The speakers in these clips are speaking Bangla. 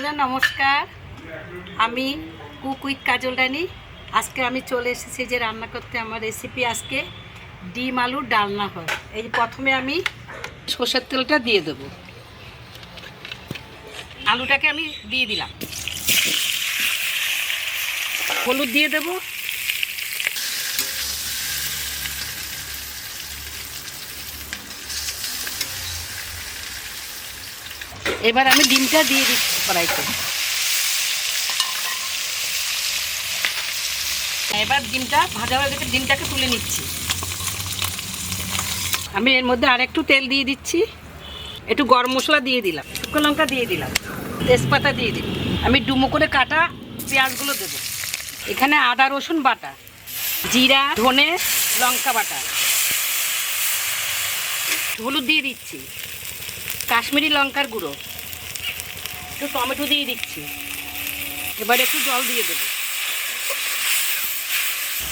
বন্ধুরা নমস্কার, আমি কুক উইথ কাজল রানী। আজকে আমি চলে এসেছি যে রান্না করতে। আমার রেসিপি আজকে ডিম আলুর ডালনা হয়। এই যে প্রথমে আমি সর্ষের তেলটা দিয়ে দেবো, আলুটাকে আমি দিয়ে দিলাম, হলুদ দিয়ে দেবো, এবার আমি ডিমটা দিয়ে দিচ্ছি কড়াইতে। এবার ডিমটা ভাজা হয়ে গেছে, ডিমটাকে তুলে নিচ্ছি। আমি এর মধ্যে আর একটু তেল দিয়ে দিচ্ছি, একটু গরম মশলা দিয়ে দিলাম, শুকনো লঙ্কা দিয়ে দিলাম, তেজপাতা দিয়ে দিলাম। আমি ডুমো করে কাটা পেঁয়াজগুলো দেবো। এখানে আদা রসুন বাটা, জিরা ধনে লঙ্কা বাটা, হলুদ দিয়ে দিচ্ছি, কাশ্মীরি লঙ্কার গুঁড়ো, একটু টমেটো দিয়ে দিচ্ছি। এবার একটু জল দিয়ে দেবো।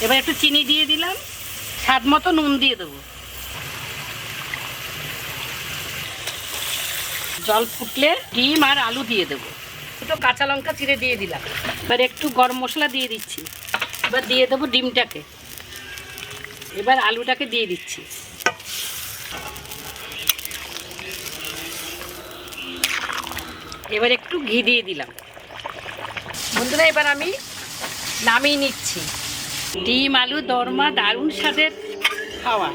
এবার একটু চিনি দিয়ে দিলাম, স্বাদ মতো নুন দিয়ে দেবো। জল ফুটলে ডিম আর আলু দিয়ে দেবো, দুটো কাঁচা লঙ্কা চিড়ে দিয়ে দিলাম। এবার একটু গরম মশলা দিয়ে দিচ্ছি। এবার দিয়ে দেবো ডিমটাকে, এবার আলুটাকে দিয়ে দিচ্ছি। এবার একটু ঘি দিয়ে দিলাম। বন্ধুরা এবার আমি নামিয়ে নিচ্ছি। ডিম আলু দরমা দারুণ স্বাদের খাওয়া।